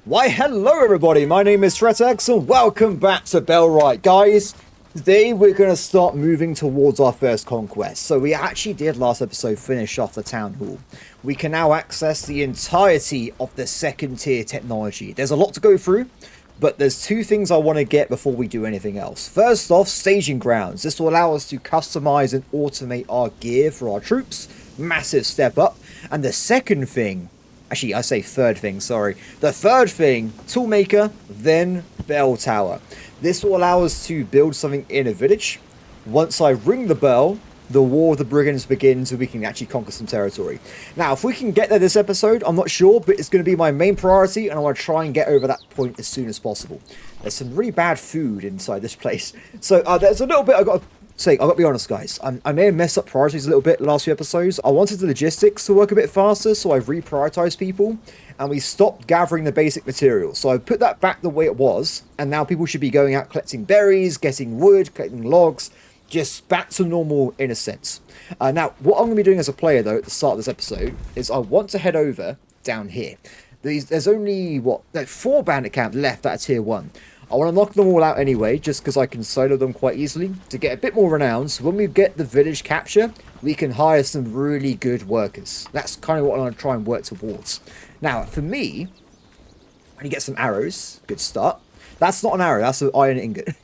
Why, hello everybody, my name is Threatx and welcome back to Bellwright. Guys, today we're going to start moving towards our first conquest. So we actually did last episode finish off the town hall. We can now access the entirety of the second tier technology. There's a lot to go through, but there's two things I want to get before we do anything else. First off, staging grounds. This will allow us to customize and automate our gear for our troops. Massive step up. And the second thing, actually, I say third thing, sorry. The third thing, Toolmaker, then Bell Tower. This will allow us to build something in a village. Once I ring the bell, the War of the Brigands begins and we can actually conquer some territory. Now, if we can get there this episode, I'm not sure, but it's going to be my main priority and I want to try and get over that point as soon as possible. There's some really bad food inside this place. So there's a little bit I've got to say, I've got to be honest, guys. I may have messed up priorities a little bit the last few episodes. I wanted the logistics to work a bit faster, so I've reprioritized people, and we stopped gathering the basic materials. So I put that back the way it was, and now people should be going out collecting berries, getting wood, collecting logs, just back to normal in a sense. Now, what I'm going to be doing as a player, though, at the start of this episode, is I want to head over down here. There's only, like 4 bandit camps left at tier 1. I want to knock them all out anyway, just because I can solo them quite easily to get a bit more renown. So when we get the village capture, we can hire some really good workers. That's kind of what I want to try and work towards. Now, for me, when you get some arrows, good start. That's not an arrow, that's an iron ingot.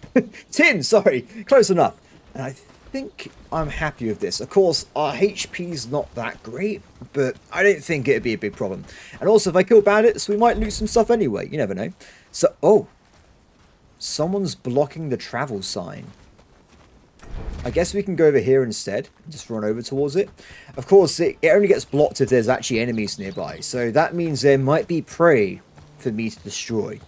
Tin, sorry, close enough. And I think I'm happy with this. Of course, our HP's not that great, but I don't think it'd be a big problem. And also, if I kill bandits, we might lose some stuff anyway. You never know. So, oh. Someone's blocking the travel sign. I guess we can go over here instead. Just run over towards it. Of course, it only gets blocked if there's actually enemies nearby. So that means there might be prey for me to destroy.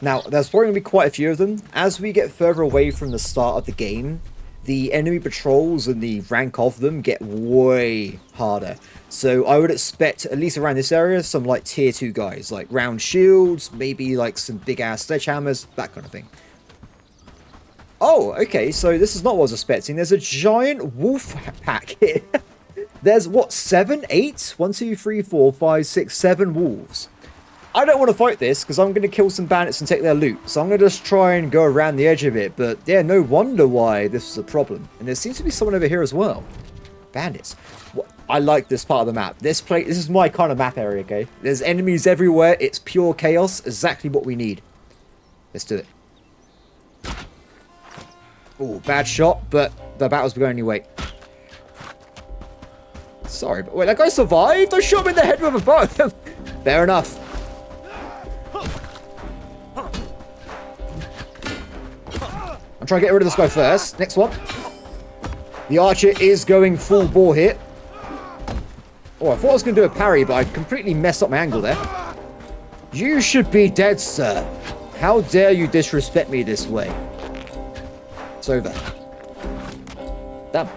Now, there's probably going to be quite a few of them. As we get further away from the start of the game, the enemy patrols and the rank of them get way harder. So I would expect, at least around this area, some like tier 2 guys. Like round shields, maybe like some big ass sledgehammers, that kind of thing. Oh, okay, so this is not what I was expecting. There's a giant wolf pack here. There's what, 7, 8? 1, 2, 3, 4, 5, 6, 7 wolves. I don't want to fight this because I'm going to kill some bandits and take their loot. So I'm going to just try and go around the edge of it. But yeah, no wonder why this is a problem. And there seems to be someone over here as well. Bandits. Well, I like this part of the map. This is my kind of map area, okay? There's enemies everywhere. It's pure chaos. Exactly what we need. Let's do it. Oh, bad shot, but the battle's begun anyway. Sorry, but wait, that guy survived? I shot him in the head with a bow. Fair enough. I'm trying to get rid of this guy first. Next one. The archer is going full bore here. Oh, I thought I was going to do a parry, but I completely messed up my angle there. You should be dead, sir. How dare you disrespect me this way? It's over. Damn.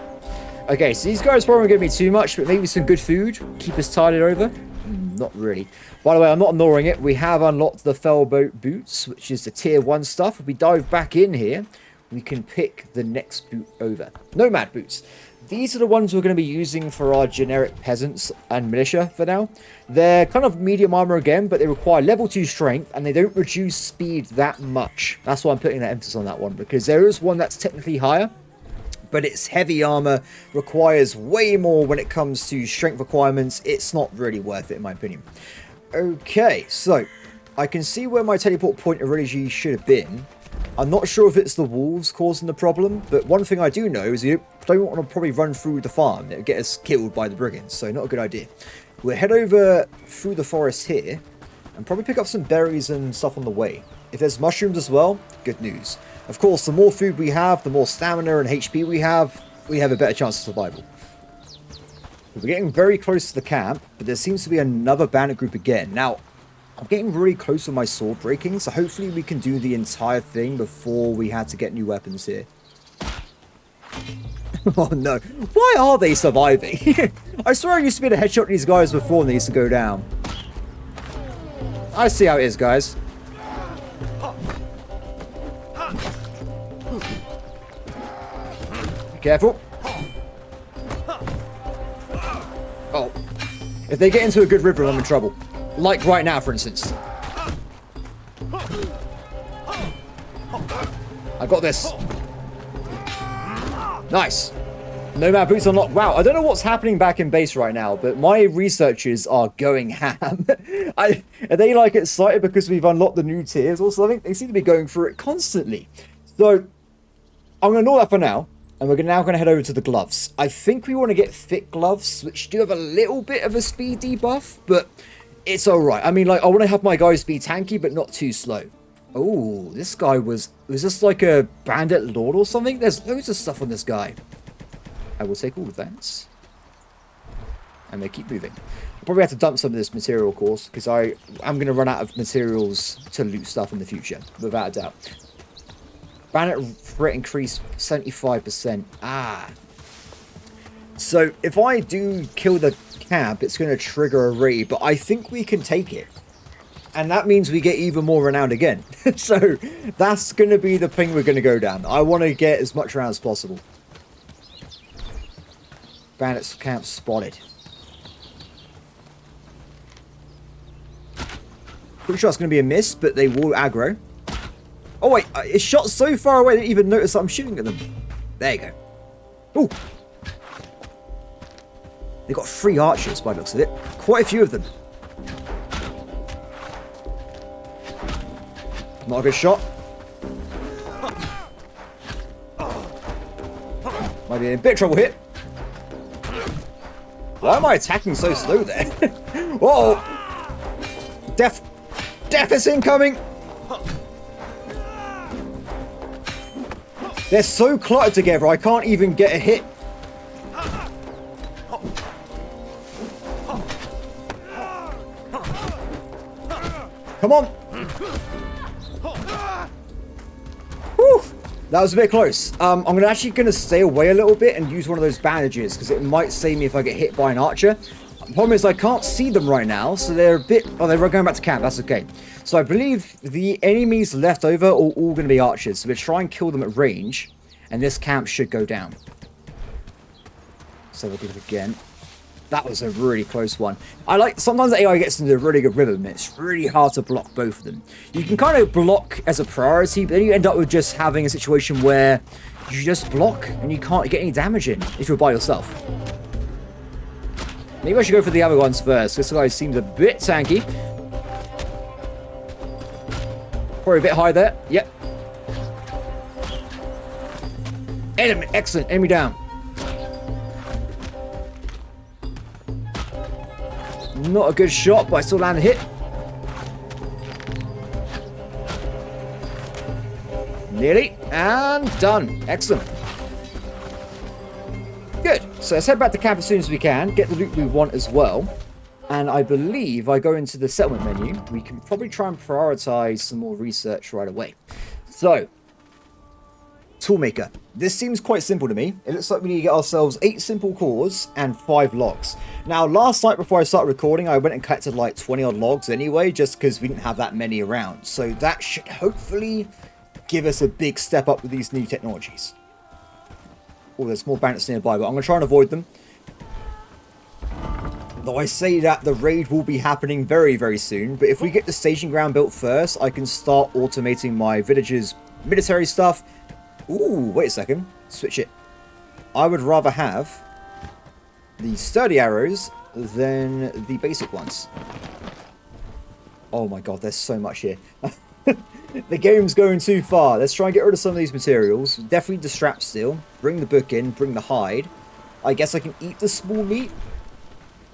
Okay, so these guys probably going to be too much, but maybe some good food. Keep us tided over. Not really. By the way, I'm not ignoring it. We have unlocked the Fellboat boots, which is the tier 1 stuff. If we dive back in here, we can pick the next boot over. Nomad boots. These are the ones we're going to be using for our generic peasants and militia for now. They're kind of medium armor again, but they require level 2 strength, and they don't reduce speed that much. That's why I'm putting that emphasis on that one, because there is one that's technically higher, but its heavy armor requires way more when it comes to strength requirements. It's not really worth it, in my opinion. Okay, so I can see where my teleport point originally should have been. I'm not sure if it's the wolves causing the problem, but one thing I do know is you don't want to probably run through the farm. It'll get us killed by the brigands, so not a good idea. We'll head over through the forest here and probably pick up some berries and stuff on the way. If there's mushrooms as well, good news. Of course, the more food we have, the more stamina and HP we have a better chance of survival. We're getting very close to the camp, but there seems to be another bandit group again. Now, I'm getting really close with my sword breaking, so hopefully we can do the entire thing before we had to get new weapons here. Oh no, why are they surviving? I swear I used to be able to headshot these guys before and they used to go down. I see how it is, guys. Be careful. Oh. If they get into a good river, I'm in trouble. Like right now, for instance. I got this. Nice. Nomad boots unlocked. Wow, I don't know what's happening back in base right now, but my researchers are going ham. Are they like excited because we've unlocked the new tiers or something? They seem to be going through it constantly. So I'm going to ignore that for now, and we're now going to head over to the gloves. I think we want to get thick gloves, which do have a little bit of a speed debuff, but it's all right. I mean, like, I want to have my guys be tanky, but not too slow. Oh, this guy was this like a bandit lord or something? There's loads of stuff on this guy. I will take all of that. And they keep moving. I'll probably have to dump some of this material, of course, because I'm going to run out of materials to loot stuff in the future, without a doubt. Bandit threat increase 75%. Ah. So if I do kill the camp, it's going to trigger a raid, but I think we can take it. And that means we get even more renowned again. So that's going to be the thing we're going to go down. I want to get as much renown as possible. Bandits camp spotted. Pretty sure it's going to be a miss, but they will aggro. Oh wait, it's shot so far away I didn't even notice that I'm shooting at them. There you go. Ooh. They got 3 archers by the looks of it. Quite a few of them. Not a good shot. Might be in a bit of trouble here. Why am I attacking so slow there? Whoa! Death! Death is incoming! They're so cluttered together, I can't even get a hit. Come on! Whew. That was a bit close. I'm actually going to stay away a little bit and use one of those bandages, because it might save me if I get hit by an archer. The problem is I can't see them right now, so they're a bit... Oh, they're going back to camp. That's okay. So I believe the enemies left over are all going to be archers. So we'll try and kill them at range, and this camp should go down. So we'll do it again. That was a really close one. Sometimes the AI gets into a really good rhythm, and it's really hard to block both of them. You can kind of block as a priority, but then you end up with just having a situation where you just block and you can't get any damage in if you're by yourself. Maybe I should go for the other ones first. This guy seems a bit tanky. Probably a bit high there. Yep. Enemy, excellent. Enemy down. Not a good shot, but I still land a hit. Nearly. And done. Excellent. Good. So let's head back to camp as soon as we can. Get the loot we want as well. And I believe I go into the settlement menu. We can probably try and prioritize some more research right away. So, Toolmaker. This seems quite simple to me. It looks like we need to get ourselves 8 simple cores and 5 logs. Now, last night before I started recording, I went and collected like 20 odd logs anyway, just because we didn't have that many around. So that should hopefully give us a big step up with these new technologies. Oh, there's more bandits nearby, but I'm going to try and avoid them. Though I say that the raid will be happening very, very soon. But if we get the staging ground built first, I can start automating my village's military stuff. Ooh, wait a second. Switch it. I would rather have the sturdy arrows than the basic ones. Oh my god, there's so much here. The game's going too far. Let's try and get rid of some of these materials. Definitely the strap steel. Bring the book in. Bring the hide. I guess I can eat the small meat.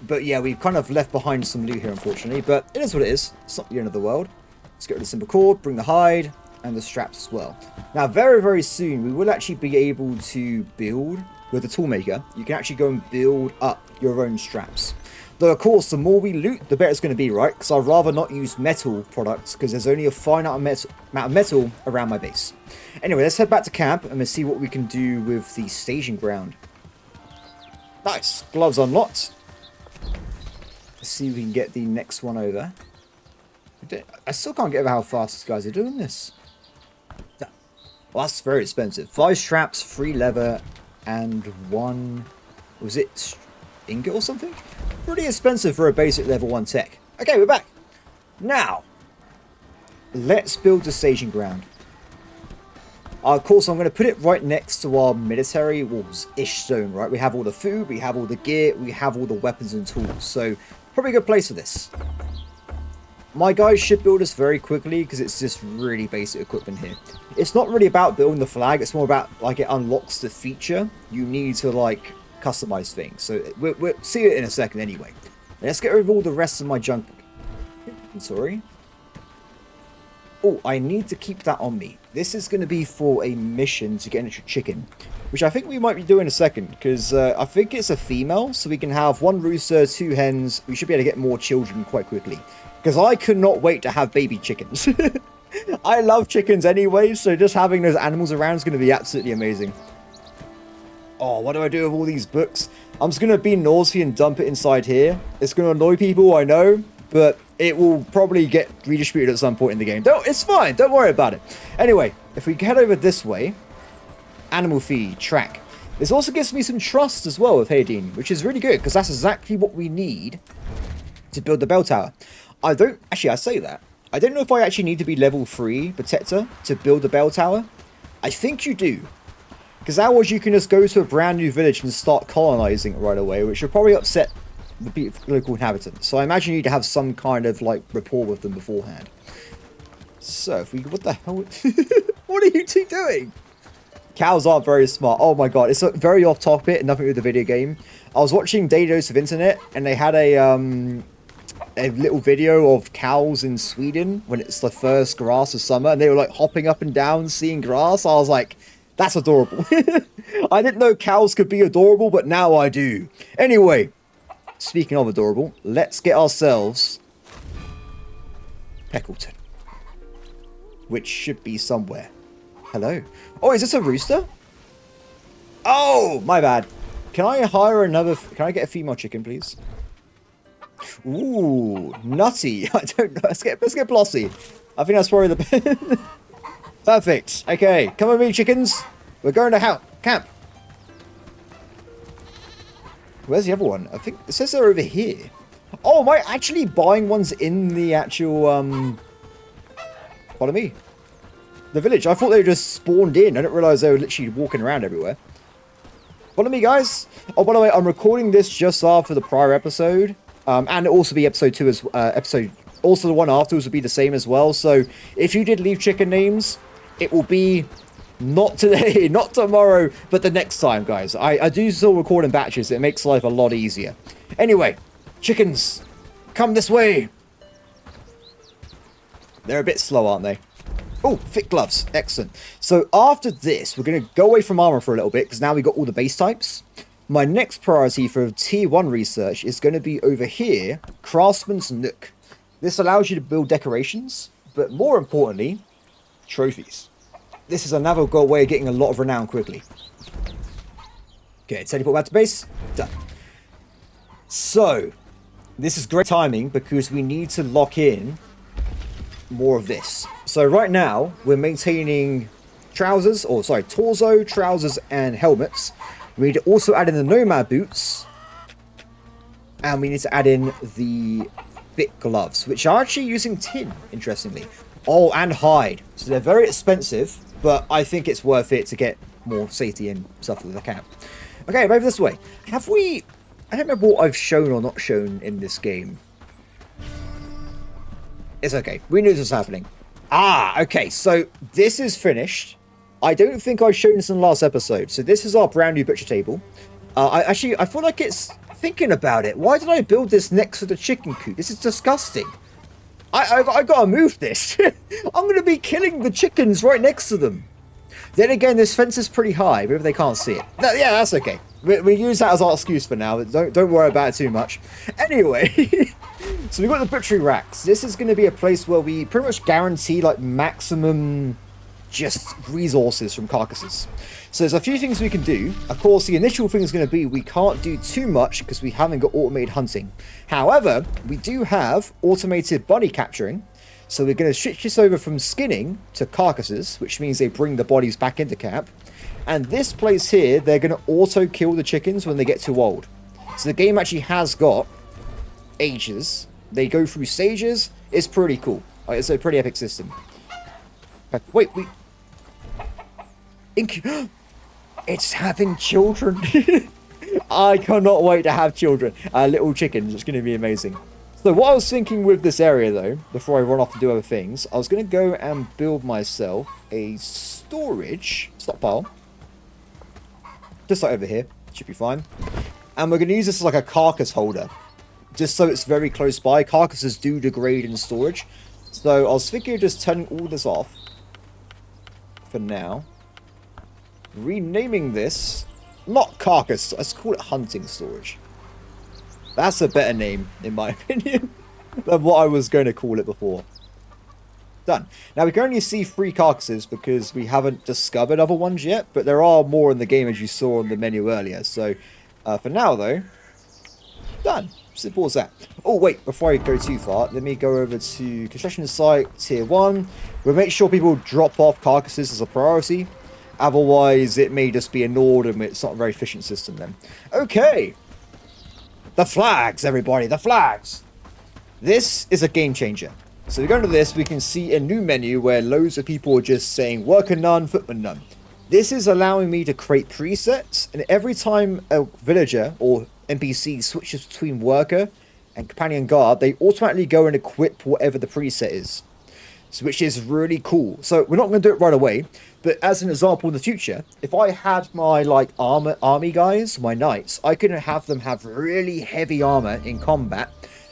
But yeah, we've kind of left behind some loot here, unfortunately. But it is what it is. It's not the end of the world. Let's get rid of the simple cord. Bring the hide. And the straps as well. Now, very, very soon, we will actually be able to build with the Toolmaker. You can actually go and build up your own straps. Though, of course, the more we loot, the better it's going to be, right? Because I'd rather not use metal products because there's only a finite amount of metal around my base. Anyway, let's head back to camp and we'll see what we can do with the staging ground. Nice. Gloves unlocked. Let's see if we can get the next one over. I still can't get over how fast these guys are doing this. Well, that's very expensive. 5 straps, 3 leather, and 1... Was it ingot or something? Pretty expensive for a basic level 1 tech. Okay, we're back. Now, let's build a staging ground. Of course, I'm going to put it right next to our military walls-ish zone, right? We have all the food, we have all the gear, we have all the weapons and tools. So, probably a good place for this. My guys should build this very quickly because it's just really basic equipment here. It's not really about building the flag, it's more about, like, it unlocks the feature. You need to, like, customize things. So, we'll see it in a second anyway. Let's get rid of all the rest of my junk. I'm sorry. Oh, I need to keep that on me. This is going to be for a mission to get an extra chicken, which I think we might be doing in a second, because I think it's a female, so we can have 1 rooster, 2 hens. We should be able to get more children quite quickly, because I could not wait to have baby chickens. I love chickens anyway, so just having those animals around is going to be absolutely amazing. Oh, what do I do with all these books? I'm just going to be naughty and dump it inside here. It's going to annoy people, I know, but it will probably get redistributed at some point in the game. It's fine, don't worry about it. Anyway, if we head over this way, animal feed, track. This also gives me some trust as well with Hayden, which is really good, because that's exactly what we need to build the bell tower. I say that. I don't know if I actually need to be level 3 protector to build the bell tower. I think you do. Because otherwise you can just go to a brand new village and start colonizing it right away, which will probably upset the local inhabitants. So I imagine you need to have some kind of, like, rapport with them beforehand. So, if we... What the hell? What are you two doing? Cows aren't very smart. Oh my god, it's very off topic, nothing with the video game. I was watching Daily Dose of Internet, and they had a little video of cows in Sweden when it's the first grass of summer, and they were, like, hopping up and down, seeing grass. I was like, that's adorable. I didn't know cows could be adorable, but now I do. Anyway, speaking of adorable, let's get ourselves Peckleton, which should be somewhere. Hello. Oh, is this a rooster? Oh, my bad. Can I hire another... Can I get a female chicken, please? Ooh, nutty. I don't know. Let's get Blossy. I think that's probably the... Perfect. Okay, come with me, chickens. We're going to camp. Where's the other one? I think it says they're over here. Oh, am I actually buying ones in the actual, Follow me. The village. I thought they were just spawned in. I didn't realize they were literally walking around everywhere. Follow me, guys. Oh, by the way, I'm recording this just after the prior episode. And it'll also be episode 2 as, also the one afterwards will be the same as well. So, if you did leave chicken names, it will be... Not today, not tomorrow, but the next time, guys. I do still record in batches. It makes life a lot easier. Anyway, chickens, come this way. They're a bit slow, aren't they? Oh, thick gloves. Excellent. So after this, we're going to go away from armor for a little bit, because now we've got all the base types. My next priority for tier 1 research is going to be over here, Craftsman's Nook. This allows you to build decorations, but more importantly, trophies. This is another good way of getting a lot of renown quickly. Okay, teleport back to base. Done. So, this is great timing because we need to lock in more of this. So right now, we're maintaining torso, trousers, and helmets. We need to also add in the nomad boots. And we need to add in the thick gloves, which are actually using tin, interestingly. Oh, and hide. So they're very expensive. But I think it's worth it to get more safety and stuff for the camp. Okay, over this way. Have we... I don't remember what I've shown or not shown in this game. It's okay. We knew this was happening. Ah, okay. So this is finished. I don't think I've shown this in the last episode. So this is our brand new butcher table. I feel like it's... Thinking about it, why did I build this next to the chicken coop? This is disgusting. I gotta move this. I'm gonna be killing the chickens right next to them. Then again, this fence is pretty high. Maybe they can't see it. Yeah, that's okay. We use that as our excuse for now. Don't worry about it too much. Anyway, so we've got the butchery racks. This is going to be a place where we pretty much guarantee like maximum just resources from carcasses. So there's a few things we can do. Of course, the initial thing is going to be we can't do too much because we haven't got automated hunting. However, we do have automated body capturing. So we're going to switch this over from skinning to carcasses, which means they bring the bodies back into camp. And this place here, they're going to auto kill the chickens when they get too old. So the game actually has got ages. They go through stages. It's pretty cool. It's a pretty epic system. Wait, it's having children. I cannot wait to have children. Little chickens. It's going to be amazing. So what I was thinking with this area, though, before I run off to do other things, I was going to go and build myself a storage stockpile. Just like over here. Should be fine. And we're going to use this as like a carcass holder. Just so it's very close by. Carcasses do degrade in storage. So I was thinking of just turning all this off. For now. Renaming this. Not carcass. Let's call it hunting storage. That's a better name, in my opinion, than what I was going to call it before. Done. Now, we can only see 3 carcasses because we haven't discovered other ones yet. But there are more in the game, as you saw on the menu earlier. So, for now, though, done. Simple as that. Oh, wait, before I go too far, let me go over to construction site, tier 1. We'll make sure people drop off carcasses as a priority. Otherwise, it may just be ignored and it's not a very efficient system then. Okay. The flags, everybody, the flags. This is a game changer. So we go into this, we can see a new menu where loads of people are just saying worker none, footman none. This is allowing me to create presets, and every time a villager or NPC switches between worker and companion guard, they automatically go and equip whatever the preset is. So, which is really cool. So we're not going to do it right away, but as an example in the future, if I had my like army guys, my knights, I could have them have really heavy armor in combat,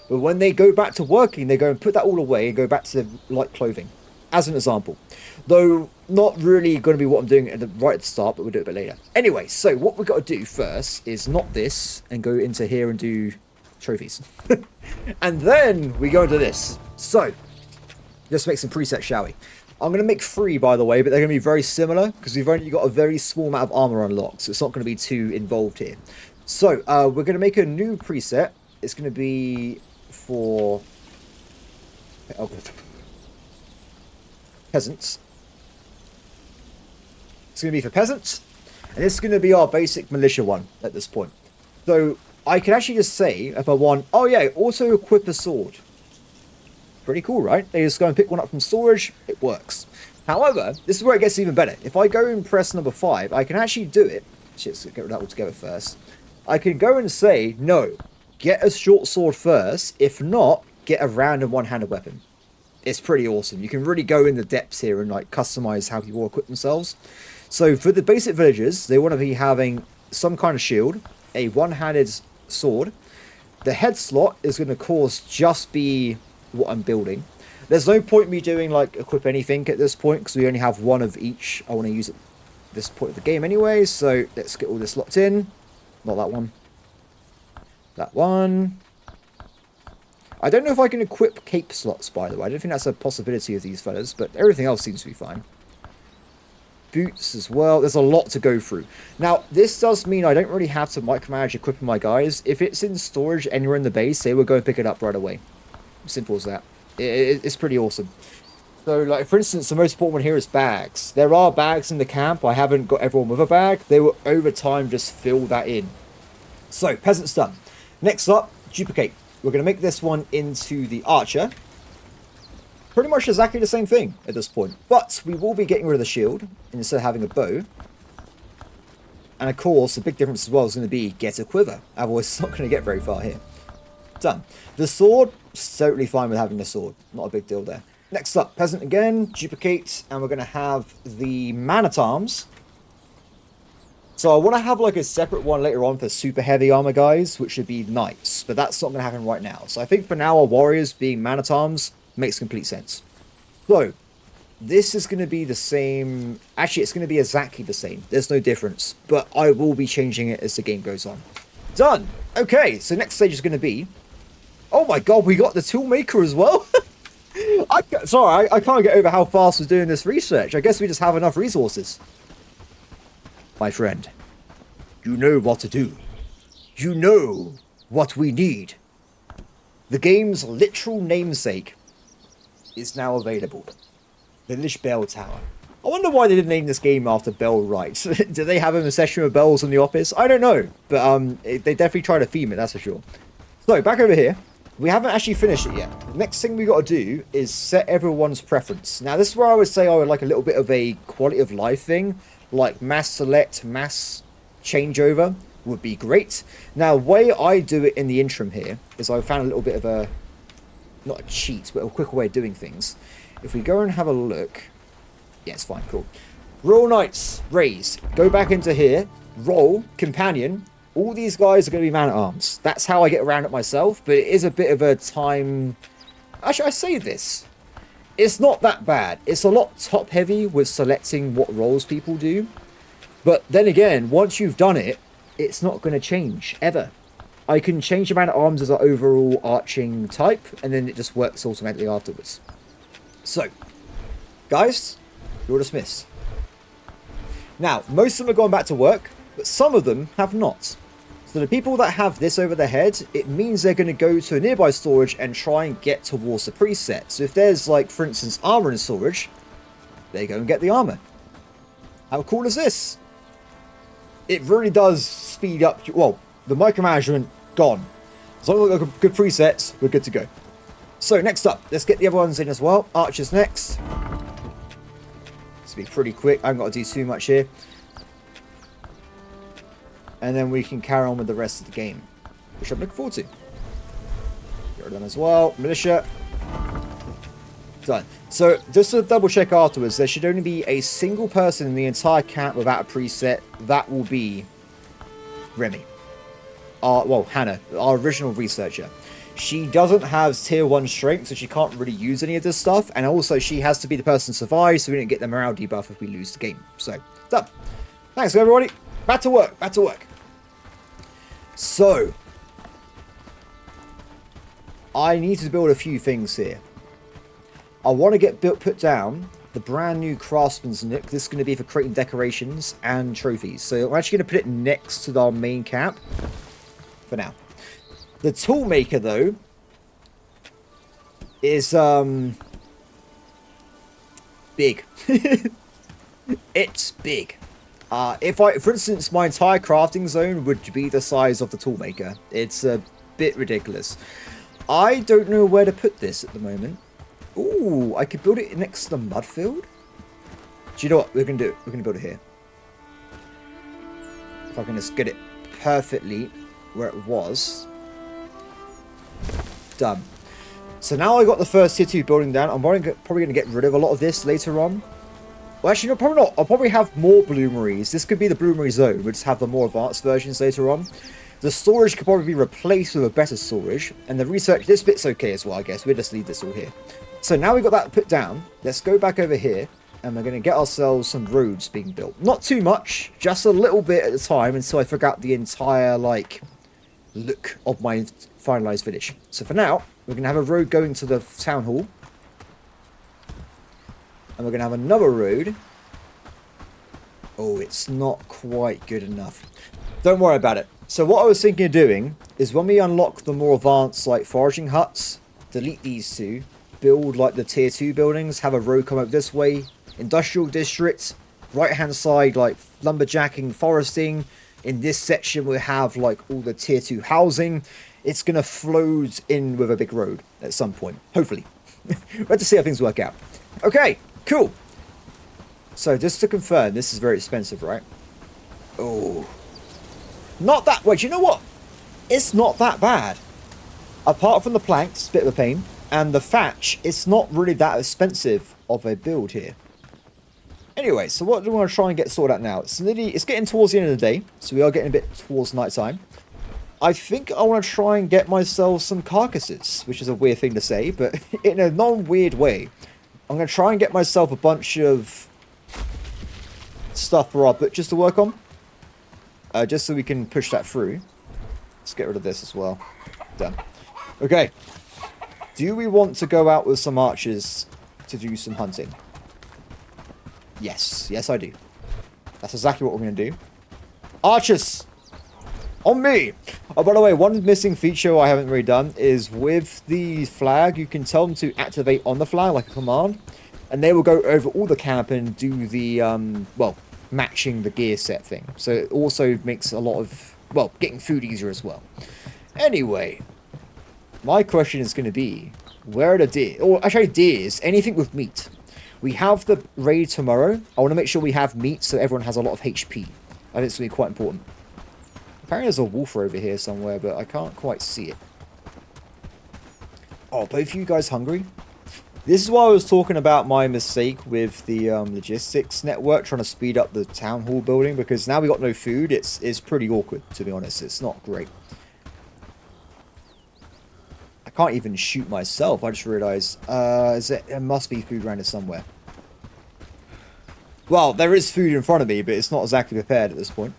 but when they go back to working, they go and put that all away and go back to light clothing, as an example. Though not really going to be what I'm doing right at the start, but we'll do it a bit later. Anyway, so what we've got to do first is not this and go into here and do trophies. And then we go into this. So, let's make some presets, shall we? I'm going to make 3, by the way, but they're going to be very similar because we've only got a very small amount of armor unlocked, so it's not going to be too involved here. So, we're going to make a new preset. It's going to be for peasants. It's going to be for peasants, and this is going to be our basic militia one at this point. So I can actually just say, if I want, oh yeah, also equip a sword. Pretty cool, right? They just go and pick one up from storage, it works. However, this is where it gets even better. If I go and press number 5, I can actually do it. Let's get rid of that all together first. I can go and say, no, get a short sword first. If not, get a random one-handed weapon. It's pretty awesome. You can really go in the depths here and like customize how people equip themselves. So for the basic villagers, they want to be having some kind of shield, a one-handed sword. The head slot is going to cause just be what I'm building. There's no point me doing like equip anything at this point because we only have one of each I want to use at this point of the game anyway. So let's get all this locked in. Not that one. That one. I don't know if I can equip cape slots, by the way. I don't think that's a possibility of these fellas, but everything else seems to be fine. Boots as well. There's a lot to go through. Now, this does mean I don't really have to micromanage equipping my guys. If it's in storage and you're in the base, they will go and pick it up right away. Simple as that. It's pretty awesome. So, like, for instance, the most important one here is bags. There are bags in the camp. I haven't got everyone with a bag. They will, over time, just fill that in. So, peasants done. Next up, duplicate. We're going to make this one into the archer. Pretty much exactly the same thing at this point. But we will be getting rid of the shield instead of having a bow. And of course, the big difference as well is going to be get a quiver. Otherwise, it's not going to get very far here. Done. The sword, totally fine with having the sword. Not a big deal there. Next up, peasant again, duplicate, and we're going to have the man-at-arms. So I want to have like a separate one later on for super heavy armor guys, which should be knights, but that's not going to happen right now. So I think for now, our warriors being man-at-arms makes complete sense. So this is going to be the same. Actually, it's going to be exactly the same. There's no difference, but I will be changing it as the game goes on. Done. Okay, so next stage is going to be. Oh my god, we got the toolmaker as well. Sorry, I can't get over how fast we're doing this research. I guess we just have enough resources. My friend, you know what to do. You know what we need. The game's literal namesake is now available. Village Bell Tower. I wonder why they didn't name this game after Bellwright. Do they have a session with bells in the office? I don't know. But they definitely try to theme it, that's for sure. So, back over here. we haven't actually finished it yet. Next thing we got to do is set everyone's preference. Now, this is where I would say I would like a little bit of a quality of life thing, like mass select, mass changeover would be great. Now, the way I do it in the interim here is I found a little bit of a, not a cheat, but a quicker way of doing things. If we go and have a look, yeah, it's fine, cool. Royal Knights, raise, go back into here, roll, companion. All these guys are going to be man-at-arms. That's how I get around it myself, but it is a bit of a time... Actually, I say this. It's not that bad. It's a lot top-heavy with selecting what roles people do. But then again, once you've done it, it's not going to change, ever. I can change the man-at-arms as an overall arching type, and then it just works automatically afterwards. So, guys, you're dismissed. Now, most of them have gone back to work, but some of them have not. So the people that have this over their head, it means they're going to go to a nearby storage and try and get towards the preset. So if there's, like, for instance, armor in storage, they go and get the armor. How cool is this? It really does speed up... Well, the micromanagement, gone. As long as we've got good presets, we're good to go. So next up, let's get the other ones in as well. Archers next. This will be pretty quick. I haven't got to do too much here. And then we can carry on with the rest of the game, which I'm looking forward to. Get done as well. Militia. Done. So, just to double check afterwards, there should only be a single person in the entire camp without a preset. That will be Remy. Well, Hannah, our original researcher. She doesn't have tier 1 strength, so she can't really use any of this stuff. And also, she has to be the person to survive, so we don't get the morale debuff if we lose the game. So, done. Thanks, everybody. Back to work. Back to work. So, I need to build a few things here. I want to get put down the brand new craftsman's nook. This is going to be for creating decorations and trophies. So I'm actually going to put it next to our main camp for now. The toolmaker, though, is big. It's big. For instance, my entire crafting zone would be the size of the toolmaker. It's a bit ridiculous. I don't know where to put this at the moment. Ooh, I could build it next to the mud field. Do you know what we're going to do? We're going to build it here. If I can just get it perfectly where it was. Done. So now I got the first tier 2 building down. I'm probably going to get rid of a lot of this later on. Well, actually, no, probably not. I'll probably have more bloomeries. This could be the bloomery zone. We'll just have the more advanced versions later on. The storage could probably be replaced with a better storage. And the research, this bit's okay as well, I guess. We'll just leave this all here. So now we've got that put down. Let's go back over here. And we're going to get ourselves some roads being built. Not too much. Just a little bit at a time until I figure out the entire, like, look of my finalized village. So for now, we're going to have a road going to the town hall. And we're going to have another road. Oh, it's not quite good enough. Don't worry about it. So what I was thinking of doing is when we unlock the more advanced, like, foraging huts, delete these two, build, like, the tier 2 buildings, have a road come up this way, industrial district, right-hand side, like, lumberjacking, foresting. In this section, we'll have, like, all the tier 2 housing. It's going to float in with a big road at some point, hopefully. We'll have to see how things work out. Okay. Cool. So, just to confirm, this is very expensive, right? Oh. Not that... Wait, you know what? It's not that bad. Apart from the planks, bit of a pain, and the thatch, it's not really that expensive of a build here. Anyway, so what do we want to try and get sorted out now? It's getting towards the end of the day, so we are getting a bit towards night time. I think I want to try and get myself some carcasses, which is a weird thing to say, but in a non-weird way. I'm going to try and get myself a bunch of stuff for our butchers to work on. Just so we can push that through. Let's get rid of this as well. Done. Okay. Do we want to go out with some archers to do some hunting? Yes. Yes, I do. That's exactly what we're going to do. Archers! On me! Oh, by the way, one missing feature I haven't really done is with the flag, you can tell them to activate on the flag, like a command, and they will go over all the camp and do the, well, matching the gear set thing. So it also makes a lot of, well, getting food easier as well. Anyway, My question is going to be, where are the deer? Or actually, deers, anything with meat. We have the raid tomorrow. I want to make sure we have meat so everyone has a lot of HP. I think it's going to be quite important. Apparently there's a wolf over here somewhere, but I can't quite see it. Oh, both of you guys hungry? This is why I was talking about my mistake with the logistics network, trying to speed up the town hall building, because now we got no food. It's pretty awkward, to be honest. It's not great. I can't even shoot myself. I just realised there must be food around here somewhere. Well, there is food in front of me, but it's not exactly prepared at this point.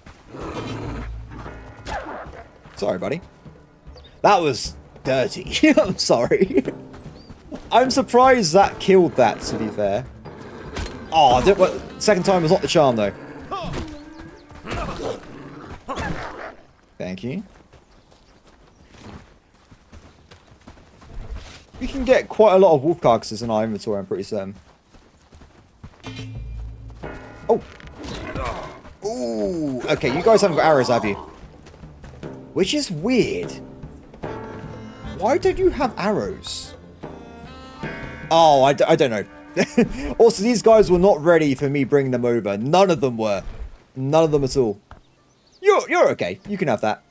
Sorry, buddy. That was dirty. I'm sorry. I'm surprised that killed that, to be fair. Oh, second time was not the charm, though. Thank you. We can get quite a lot of wolf carcasses in our inventory, I'm pretty certain. Oh. Ooh. Okay, you guys haven't got arrows, have you? Which is weird. Why don't you have arrows? Oh, I don't know. Also, these guys were not ready for me bringing them over. None of them were. None of them at all. You're okay. You can have that.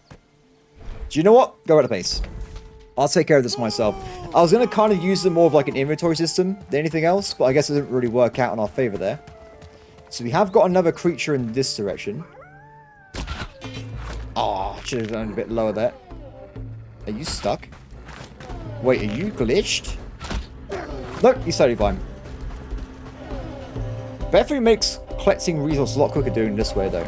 Do you know what? Go at a pace. I'll take care of this myself. I was going to kind of use them more of like an inventory system than anything else, but I guess it didn't really work out in our favor there. So we have got another creature in this direction. Oh, should have done a bit lower there. Are you stuck? Wait, are you glitched? Nope, he's totally fine. Definitely makes collecting resources a lot quicker doing this way, though.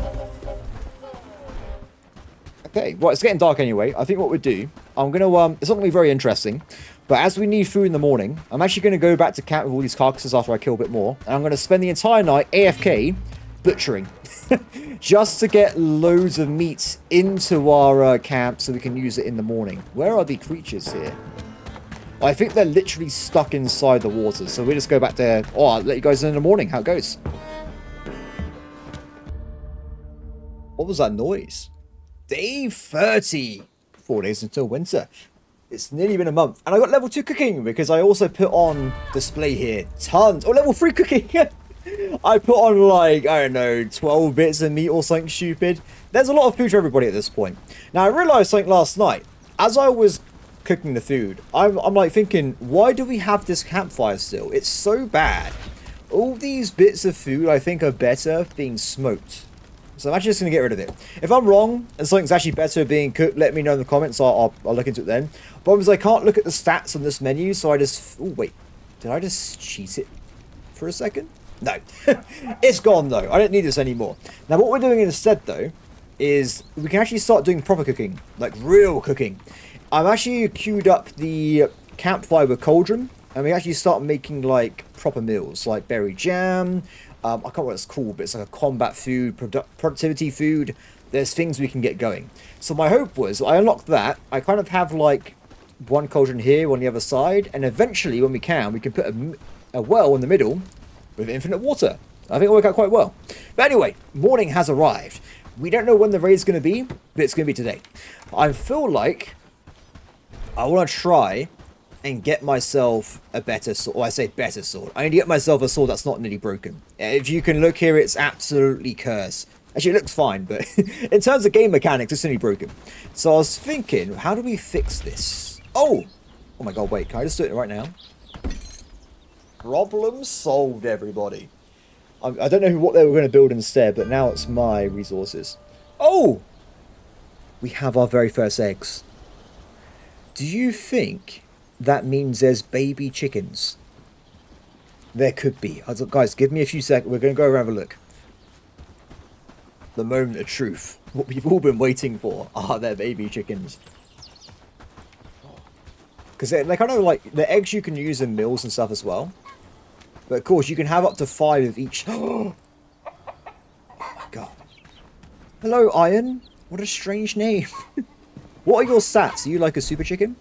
Okay, well, it's getting dark anyway. I think what we'll do, I'm going to, it's not going to be very interesting, but as we need food in the morning, I'm actually going to go back to camp with all these carcasses after I kill a bit more, and I'm going to spend the entire night AFK butchering. Just to get loads of meat into our camp so we can use it in the morning. Where are the creatures here? I think they're literally stuck inside the water, so we'll just go back there. Oh, I'll let you guys know in the morning how it goes. What was that noise? Day 30. 4 days until winter. It's nearly been a month. And I got level 2 cooking because I also put on display here tons. Oh, level 3 cooking. I put on like, I don't know, 12 bits of meat or something stupid. There's a lot of food for everybody at this point. Now, I realized something last night. As I was cooking the food, I'm like thinking, why do we have this campfire still? It's so bad. All these bits of food I think are better being smoked. So I'm actually just going to get rid of it. If I'm wrong and something's actually better being cooked, let me know in the comments. I'll look into it then. Problem is I can't look at the stats on this menu, so I just... Oh, wait. Did I just cheat it for a second? No. It's gone, though. I don't need this anymore. Now, what we're doing instead, though, is we can actually start doing proper cooking. Like, real cooking. I've actually queued up the campfire with cauldron, and we actually start making, like, proper meals. Like berry jam... I can't remember what it's called, but it's like a combat food, productivity food. There's things we can get going. So my hope was, I unlocked that. I kind of have like one cauldron here, on the other side. And eventually, when we can put a well in the middle with infinite water. I think it'll work out quite well. But anyway, morning has arrived. We don't know when the raid's going to be, but it's going to be today. I feel like I want to try and get myself a better sword. Well, I say better sword. I need to get myself a sword that's not nearly broken. If you can look here, it's absolutely cursed. Actually, it looks fine, but in terms of game mechanics, it's nearly broken. So I was thinking, how do we fix this? Oh my god, wait, can I just do it right now? Problem solved, everybody. I don't know what they were going to build instead, but now it's my resources. Oh! We have our very first eggs. Do you think that means there's baby chickens? There could be. Guys, give me a few seconds. We're going to go around and have a look. The moment of truth. What we've all been waiting for. Are there baby chickens? Because they're kind of like... The eggs you can use in meals and stuff as well. But of course, you can have up to 5 of each. Oh my god. Hello, Iron. What a strange name. What are your stats? Are you like a super chicken?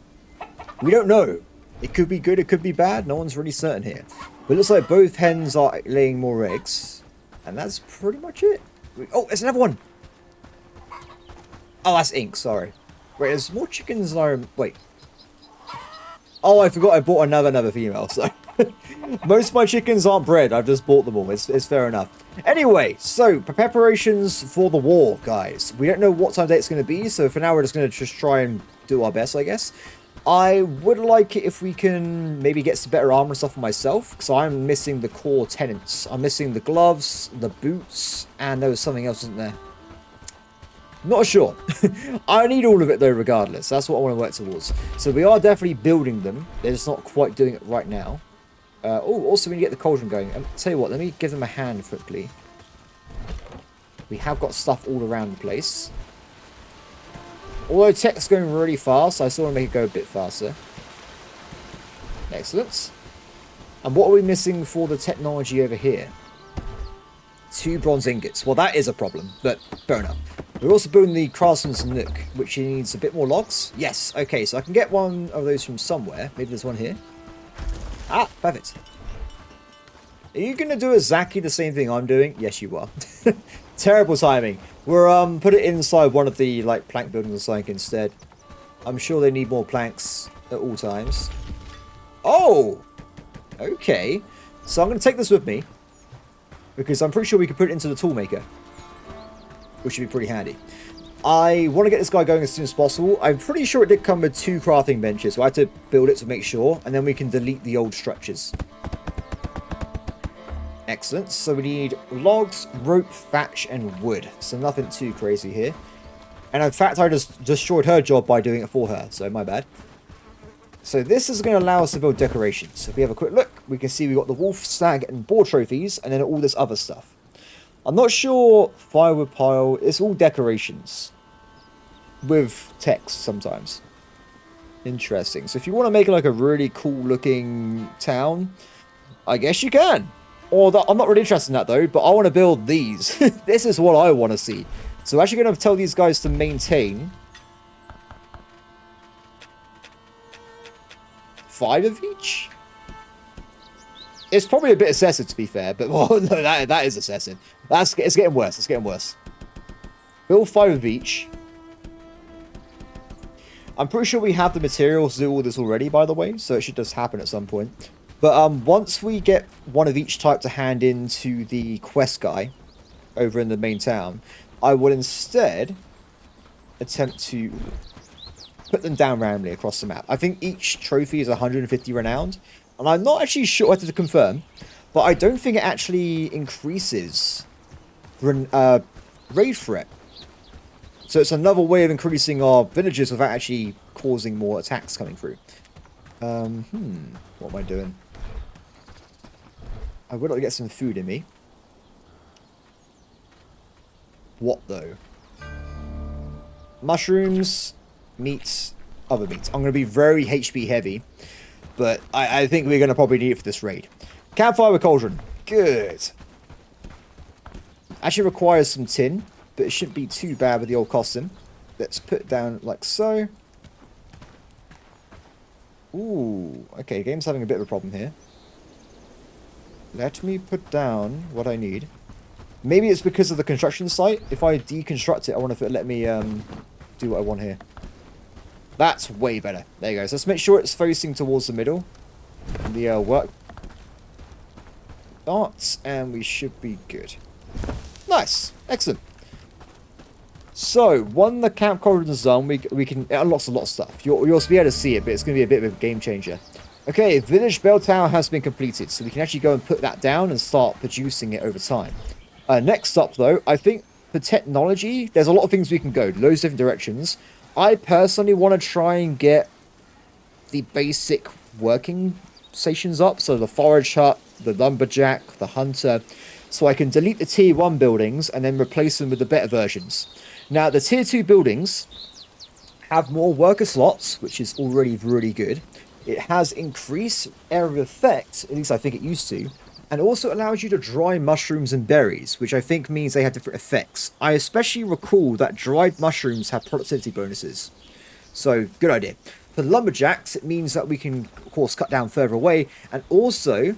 We don't know. It could be good, it could be bad. No one's really certain here. But it looks like both hens are laying more eggs. And that's pretty much it. Oh, there's another one. Oh, that's ink, sorry. Wait, there's more chickens than I... Wait. Oh, I forgot I bought another female, so... Most of my chickens aren't bred, I've just bought them all, it's fair enough. Anyway, so, preparations for the war, guys. We don't know what time of day it's going to be, so for now we're just going to just try and do our best, I guess. I would like it if we can maybe get some better armor and stuff for myself, because I'm missing the core tenants. I'm missing the gloves, the boots, and there was something else, isn't there? Not sure. I need all of it though, regardless. That's what I want to work towards. So we are definitely building them. They're just not quite doing it right now. Oh, also we need to get the cauldron going. Tell you what, let me give them a hand quickly. We have got stuff all around the place. Although tech's going really fast, I still want to make it go a bit faster. Excellent. And what are we missing for the technology over here? 2 bronze ingots. Well, that is a problem, but fair enough. We're also building the craftsman's nook, which needs a bit more logs. Yes, okay, so I can get one of those from somewhere. Maybe there's one here. Ah, perfect. Are you going to do exactly the same thing I'm doing? Yes, you are. Terrible timing. We're put it inside one of the like plank buildings or something instead. I'm sure they need more planks at all times. Oh! Okay. So I'm going to take this with me. Because I'm pretty sure we can put it into the toolmaker. Which would be pretty handy. I want to get this guy going as soon as possible. I'm pretty sure it did come with 2 crafting benches. So I had to build it to make sure. And then we can delete the old structures. Excellent. So we need logs, rope, thatch, and wood. So nothing too crazy here. And in fact, I just destroyed her job by doing it for her. So my bad. So this is going to allow us to build decorations. So if we have a quick look, we can see we've got the wolf, stag, and boar trophies. And then all this other stuff. I'm not sure firewood pile. It's all decorations. With text sometimes. Interesting. So if you want to make like a really cool looking town, I guess you can. Or I'm not really interested in that though, but I want to build these. This is what I want to see. So we're actually going to tell these guys to maintain 5 of each. It's probably a bit excessive to be fair, but well, no, that is excessive. It's getting worse. It's getting worse. Build 5 of each. I'm pretty sure we have the materials to do all this already, by the way, so it should just happen at some point. But once we get one of each type to hand in to the quest guy over in the main town, I will instead attempt to put them down randomly across the map. I think each trophy is 150 renowned, and I'm not actually sure, I have to confirm, but I don't think it actually increases raid threat. So it's another way of increasing our villages without actually causing more attacks coming through. What am I doing? I would like to get some food in me. What though? Mushrooms, meats, other meats. I'm going to be very HP heavy, but I think we're going to probably need it for this raid. Campfire with cauldron. Good. Actually requires some tin, but it shouldn't be too bad with the old costume. Let's put it down like so. Ooh, okay, game's having a bit of a problem here. Let me put down what I need. Maybe it's because of the construction site. If I deconstruct it, I wonder if it'll let me do what I want here. That's way better. There you go. So let's make sure it's facing towards the middle. The work starts, and we should be good. Nice. Excellent. So, when the camp corridor is done, we can... It unlocks a lot of stuff. You'll also be able to see it, but it's going to be a bit of a game changer. Okay, Village Bell Tower has been completed, so we can actually go and put that down and start producing it over time. Next up, though, I think for technology, there's a lot of things we can go. Loads of different directions. I personally want to try and get the basic working stations up. So the forage hut, the lumberjack, the hunter. So I can delete the tier 1 buildings and then replace them with the better versions. Now, the tier 2 buildings have more worker slots, which is already really good. It has increased area of effect, at least I think it used to, and also allows you to dry mushrooms and berries, which I think means they have different effects. I especially recall that dried mushrooms have productivity bonuses. So, good idea. For the lumberjacks, it means that we can, of course, cut down further away, and also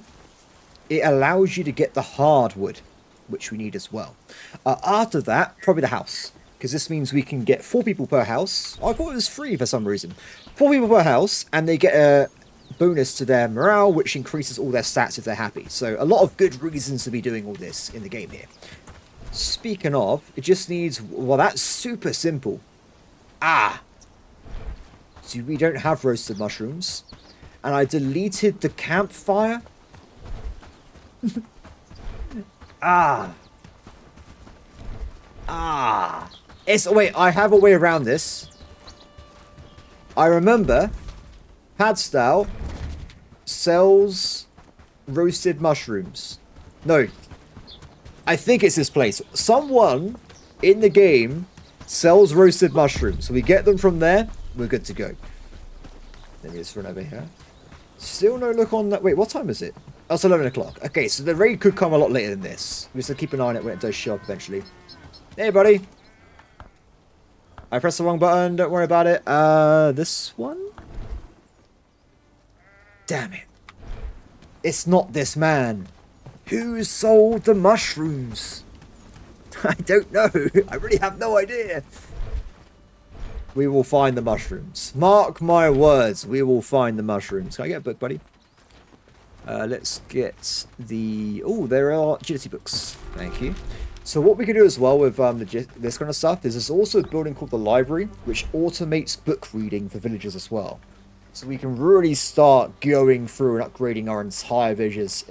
it allows you to get the hardwood, which we need as well. After that, probably the house, because this means we can get 4 people per house. I thought it was 3 for some reason. 4 people per house, and they get bonus to their morale, which increases all their stats if they're happy. So a lot of good reasons to be doing all this in the game here. Speaking of, it just needs... Well, that's super simple. Ah! So we don't have roasted mushrooms. And I deleted the campfire. Ah! Ah! Wait, I have a way around this. I remember Padstow sells roasted mushrooms. No. I think it's this place. Someone in the game sells roasted mushrooms. So we get them from there. We're good to go. Let me just run over here. Still no look on that. Wait, what time is it? Oh, it's 11 o'clock. Okay, so the raid could come a lot later than this. We just have to keep an eye on it when it does show up eventually. Hey, buddy. I pressed the wrong button. Don't worry about it. This one? Damn it. It's not this man. Who sold the mushrooms? I don't know. I really have no idea. We will find the mushrooms. Mark my words. We will find the mushrooms. Can I get a book, buddy? Let's get the... Oh, there are agility books. Thank you. So what we can do as well with this kind of stuff is there's also a building called the library, which automates book reading for villagers as well. So we can really start going through and upgrading our entire village's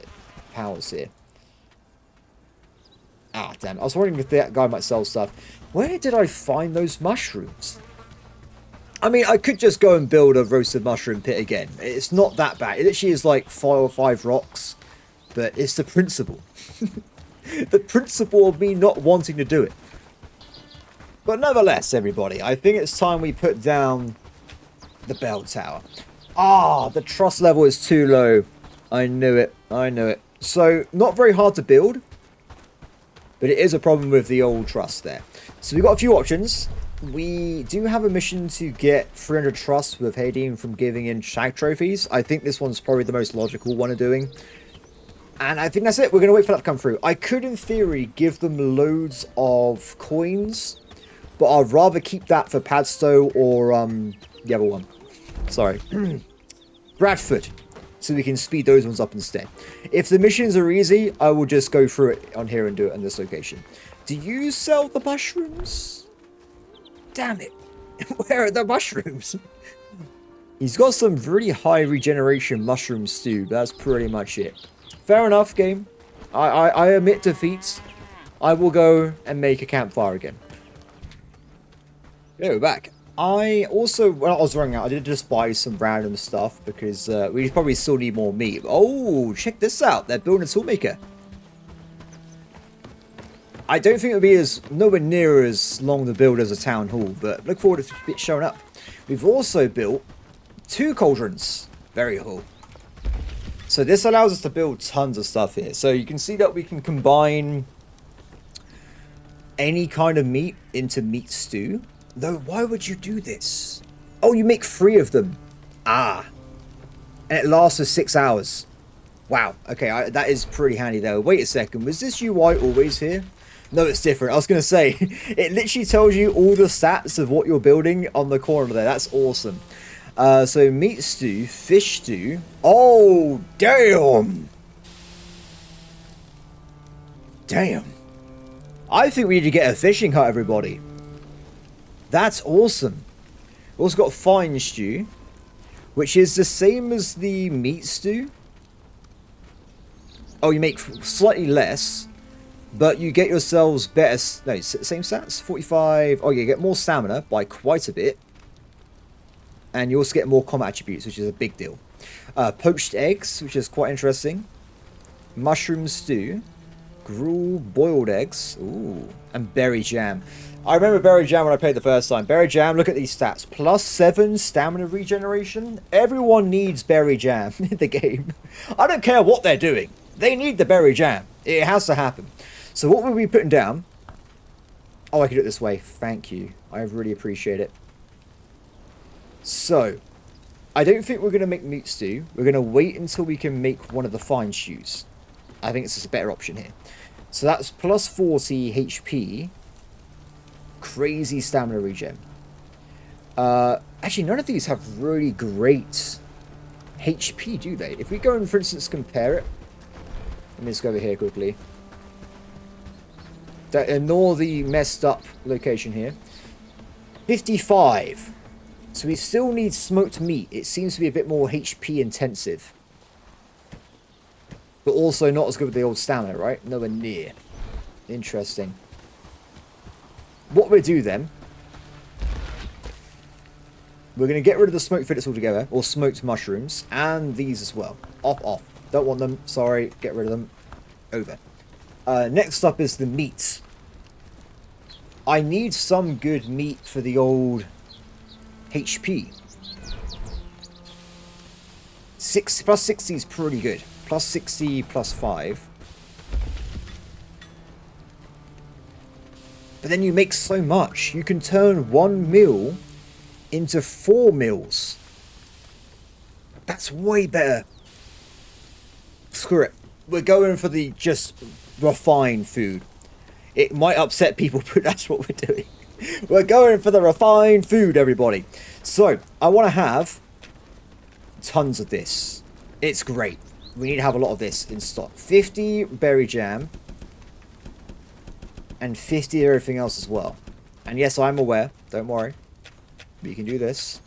powers here. Ah, damn. I was wondering if that guy might sell stuff. Where did I find those mushrooms? I mean, I could just go and build a roasted mushroom pit again. It's not that bad. It literally is like 4 or 5 rocks. But it's the principle. The principle of me not wanting to do it. But nevertheless, everybody, I think it's time we put down the bell tower. Ah, the trust level is too low. I knew it. I knew it. So, not very hard to build. But it is a problem with the old trust there. So we've got a few options. We do have a mission to get 300 trust with Hayden from giving in shag trophies. I think this one's probably the most logical one of doing. And I think that's it. We're going to wait for that to come through. I could, in theory, give them loads of coins. But I'd rather keep that for Padstow or the other one. Sorry. Bradford. So we can speed those ones up instead. If the missions are easy, I will just go through it on here and do it on this location. Do you sell the mushrooms? Damn it. Where are the mushrooms? He's got some really high regeneration mushrooms too. But that's pretty much it. Fair enough, game. I admit defeats. I will go and make a campfire again. Yeah, we're back. I also, when I was running out, I did just buy some random stuff because we probably still need more meat. Oh, check this out. They're building a toolmaker. I don't think it would be nowhere near as long to build as a town hall, but look forward to it showing up. We've also built 2 cauldrons. Very cool. So this allows us to build tons of stuff here. So you can see that we can combine any kind of meat into meat stew. Though, why would you do this? Oh, you make 3 of them. Ah. And it lasts for 6 hours. Wow. Okay, that is pretty handy though. Wait a second. Was this UI always here? No, it's different. I was going to say, it literally tells you all the stats of what you're building on the corner there. That's awesome. So meat stew, fish stew. Oh, damn. Damn. I think we need to get a fishing hut, everybody. That's awesome. We've also got fine stew, which is the same as the meat stew. Oh, you make slightly less, but you get yourselves better... No, same stats? 45... Oh, you get more stamina by quite a bit. And you also get more combat attributes, which is a big deal. Poached eggs, which is quite interesting. Mushroom stew. Gruel, boiled eggs. Ooh. And berry jam. I remember berry jam when I played the first time. Berry jam, look at these stats. +7 stamina regeneration. Everyone needs berry jam in the game. I don't care what they're doing. They need the berry jam. It has to happen. So what will we be putting down? Oh, I can do it this way. Thank you. I really appreciate it. So, I don't think we're going to make meat stew. We're going to wait until we can make one of the fine stews. I think it's just a better option here. So that's +40 HP. Crazy stamina regen. Actually, none of these have really great HP, do they? If we go and, for instance, compare it. Let me just go over here quickly. Ignore the messed up location here. 55. So we still need smoked meat. It seems to be a bit more HP intensive. But also not as good with the old stamina, right? Nowhere near. Interesting. What we do then, we're going to get rid of the smoked fillets altogether, or smoked mushrooms, and these as well. Off. Don't want them. Sorry. Get rid of them. Over. Next up is the meat. I need some good meat for the old HP. Plus 60 is pretty good. Plus 60, plus 5. But then you make so much. You can turn 1 meal into 4 meals. That's way better. Screw it. We're going for the just refined food. It might upset people, but that's what we're doing. We're going for the refined food, everybody. So, I want to have tons of this. It's great. We need to have a lot of this in stock. 50 berry jam. And 50 of everything else as well. And yes, I'm aware. Don't worry. But you can do this.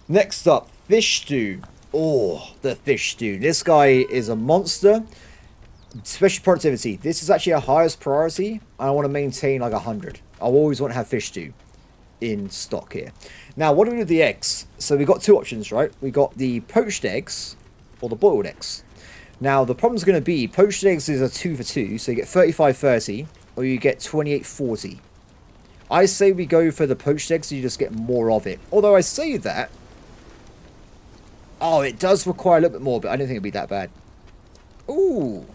Next up, fish stew. Oh, the fish stew. This guy is a monster. Special productivity. This is actually our highest priority. I want to maintain like 100. I always want to have fish stew in stock here. Now, what do we do with the eggs? So we got two options, right? We got the poached eggs or the boiled eggs. Now, the problem's going to be poached eggs is a 2 for 2. So you get 35-30 or you get 28-40. I say we go for the poached eggs so you just get more of it. Although I say that. Oh, it does require a little bit more, but I don't think it'd be that bad. Ooh.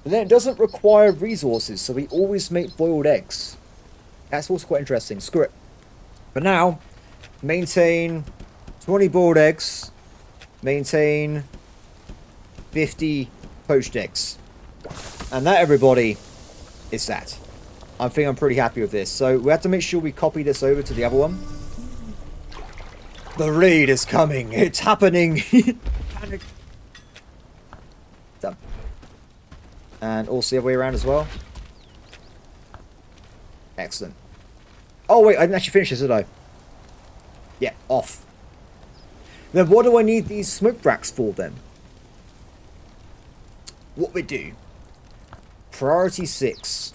And then it doesn't require resources, so we always make boiled eggs. That's also quite interesting. Screw it. But now, maintain 20 boiled eggs. Maintain 50 poached eggs. And that, everybody, is that. I think I'm pretty happy with this. So we have to make sure we copy this over to the other one. The raid is coming. It's happening. Panic. Done. And also the other way around as well. Excellent. Oh, wait. I didn't actually finish this, did I? Yeah, off. Then what do I need these smoke racks for, then? What we do. Priority 6.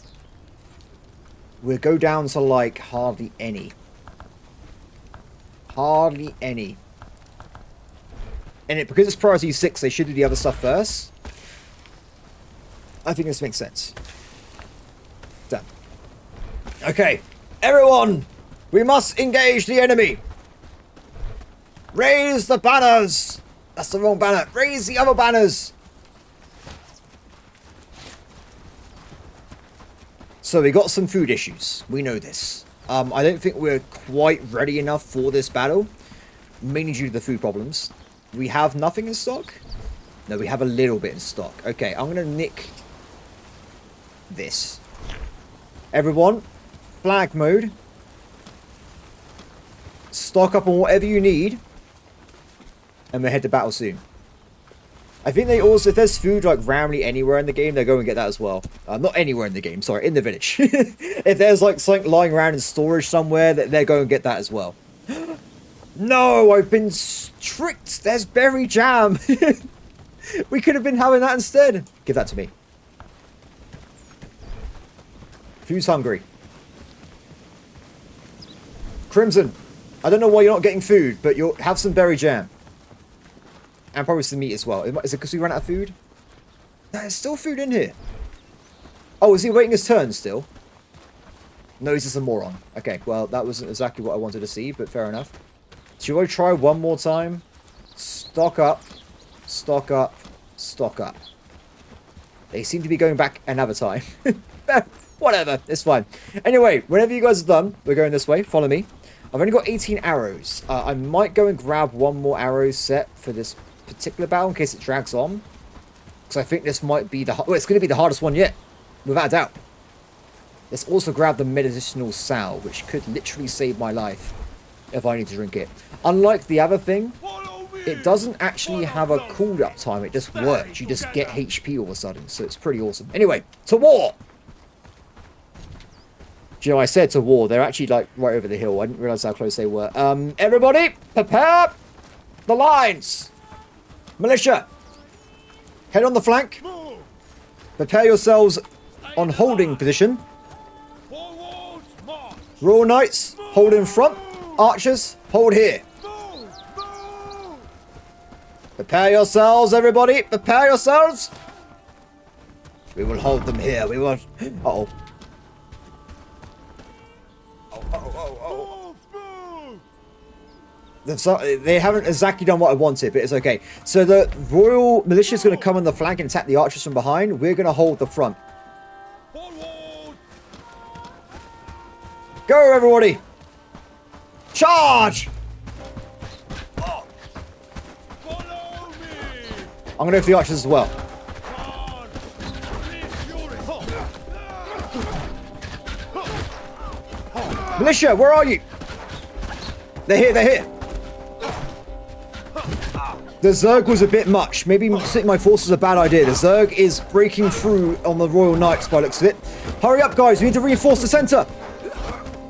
We'll go down to, like, hardly any. Hardly any. And because it's priority 6, they should do the other stuff first. I think this makes sense. Done. Okay. Everyone! We must engage the enemy! Raise the banners! That's the wrong banner. Raise the other banners! So we got some food issues. We know this. I don't think we're quite ready enough for this battle. Mainly due to the food problems. We have nothing in stock? No, we have a little bit in stock. Okay, I'm going to nick this. Everyone, flag mode. Stock up on whatever you need. And we'll head to battle soon. I think they also, if there's food like randomly anywhere in the game, they'll go and get that as well. Not anywhere in the game, sorry, in the village. If there's like something lying around in storage somewhere, they'll go and get that as well. No, I've been tricked. There's berry jam. We could have been having that instead. Give that to me. Who's hungry? Crimson. I don't know why you're not getting food, but you'll have some berry jam. And probably some meat as well. Is it because we ran out of food? No, there's still food in here. Oh, is he waiting his turn still? No, he's just a moron. Okay, well, that wasn't exactly what I wanted to see, but fair enough. Should I try one more time? Stock up. Stock up. Stock up. They seem to be going back another time. Whatever, it's fine. Anyway, whenever you guys are done, we're going this way. Follow me. I've only got 18 arrows. I might go and grab one more arrow set for this particular battle in case it drags on. Because I think this might be the... Well, it's going to be the hardest one yet. Without a doubt. Let's also grab the medicinal salve, which could literally save my life if I need to drink it. Unlike the other thing, it doesn't actually have a cooldown time. It just works. You just get HP all of a sudden. So it's pretty awesome. Anyway, to war! Do you know, I said to war. They're actually like right over the hill. I didn't realize how close they were. Everybody, prepare the lines. Militia, head on the flank. Prepare yourselves on holding position. Royal Knights, hold in front. Archers, hold here. Prepare yourselves, everybody. Prepare yourselves. We will hold them here. We will... Uh-oh. They haven't exactly done what I wanted, but it's okay. So the Royal Militia is going to come on the flank and attack the archers from behind. We're going to hold the front. Go, everybody! Charge! I'm going to go for the archers as well. Militia, where are you? They're here, they're here. The Zerg was a bit much. Maybe sitting my force was a bad idea. The Zerg is breaking through on the Royal Knights by the looks of it. Hurry up, guys. We need to reinforce the center.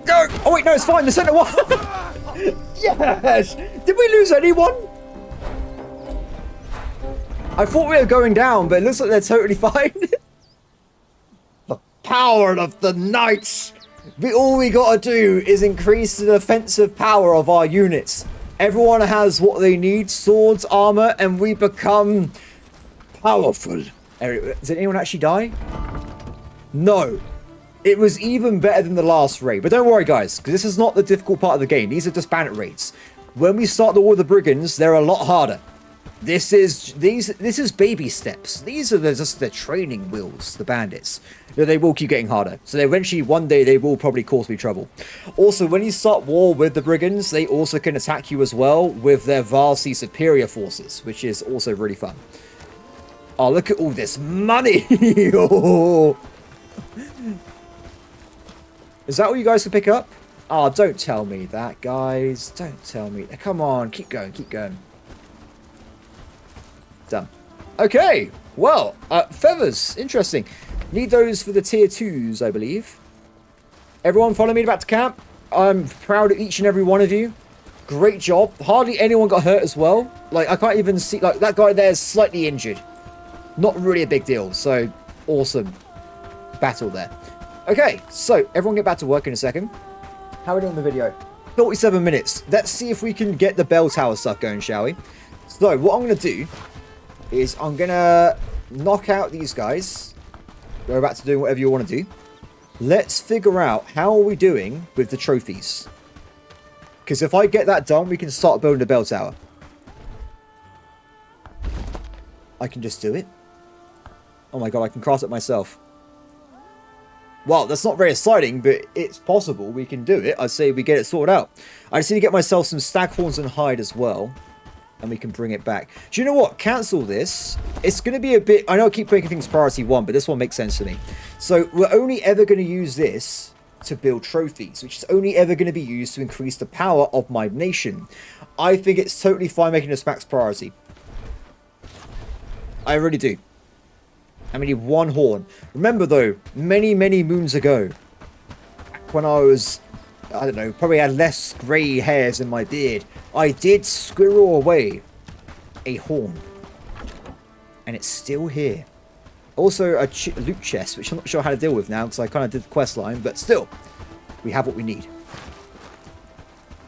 Go! Oh, wait, no, it's fine. The center won. Yes! Did we lose anyone? I thought we were going down, but it looks like they're totally fine. The power of the Knights. All we gotta do is increase the defensive power of our units. Everyone has what they need, swords, armor, and we become powerful. Did anyone actually die? No. It was even better than the last raid. But don't worry, guys, because this is not the difficult part of the game. These are just bandit raids. When we start the War of the Brigands, they're a lot harder. This is baby steps. These are just the training wheels, the bandits. They will keep getting harder. So eventually, one day, they will probably cause me trouble. Also, when you start war with the brigands, they also can attack you as well with their vastly superior forces, which is also really fun. Oh, look at all this money! Oh. Is that all you guys can pick up? Oh, don't tell me that, guys. Don't tell me. Come on, keep going, keep going. Done. Okay, well, feathers, interesting. Need those for the tier 2s, I believe. Everyone follow me back to camp. I'm proud of each and every one of you. Great job. Hardly anyone got hurt as well. Like, I can't even see, like, that guy there is slightly injured. Not really a big deal, so awesome battle there. Okay, so everyone get back to work in a second. How are we doing the video? 47 minutes. Let's see if we can get the bell tower stuff going, shall we? So, what I'm going to do is I'm going to knock out these guys. Go back to doing whatever you want to do. Let's figure out how are we doing with the trophies. Because if I get that done, we can start building the bell tower. I can just do it. Oh my god, I can craft it myself. Well, that's not very exciting, but it's possible we can do it. I'd say we get it sorted out. I just need to get myself some stag horns and hide as well. And we can bring it back. Do you know what? Cancel this. It's going to be a bit... I know I keep making things priority 1, but this one makes sense to me. So we're only ever going to use this to build trophies, which is only ever going to be used to increase the power of my nation. I think it's totally fine making this max priority. I really do. And we need 1 horn. Remember though, many, many moons ago, when I was... I don't know, probably had less grey hairs in my beard, I did squirrel away a horn. And it's still here. Also a loot chest, which I'm not sure how to deal with now, because I kind of did the quest line, but still, we have what we need.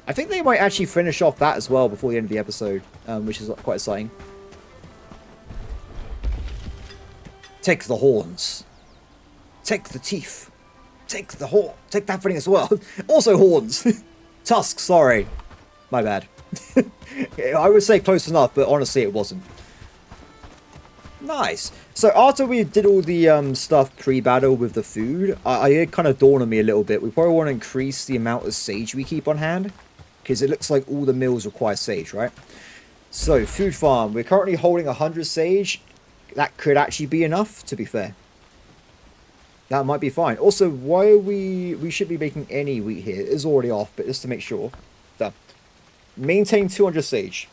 I think they might actually finish off that as well before the end of the episode, which is quite exciting. Take the horns. Take the teeth. Take the horn. Take that thing as well. Also horns. Tusks, sorry. My bad. I would say close enough, but honestly it wasn't. Nice. So after we did all the stuff pre-battle with the food, it kind of dawned on me a little bit. We probably want to increase the amount of sage we keep on hand. Because it looks like all the meals require sage, right? So, food farm. We're currently holding 100 sage. That could actually be enough, to be fair. That might be fine. Also, why are we should be making any wheat here. It is already off, but just to make sure. Done. Maintain 200 sage.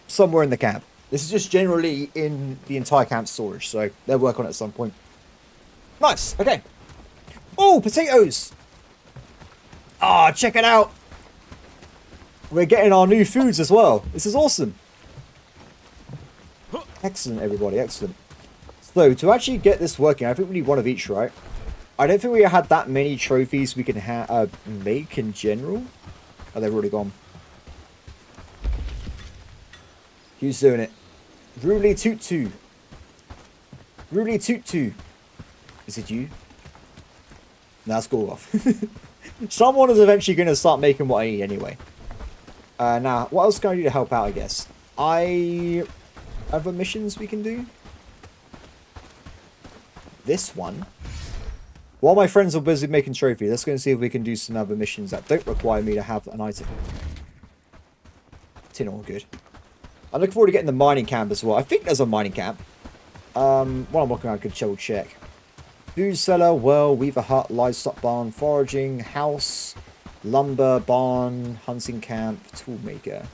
somewhere in the camp. This is just generally in the entire camp storage, so they'll work on it at some point. Nice. Okay. Oh, potatoes. Ah, check it out. We're getting our new foods as well. This is awesome. Excellent, everybody. Excellent. So, to actually get this working, I think we need one of each, right? I don't think we had that many trophies we can make in general. Oh, they've already gone. Who's doing it? Rudely Tutu. Rudely Tutu. Is it you? No, let's go off. Someone is eventually going to start making what I need anyway. Now, what else can I do to help out, I guess? Other missions we can do? This one. While my friends are busy making trophies, let's go and see if we can do some other missions that don't require me to have an item. Tin all good. I'm looking forward to getting the mining camp as well. I think there's a mining camp. While I'm looking, I could double check. Food cellar, well, weaver hut, livestock barn, foraging, house, lumber, barn, hunting camp, toolmaker.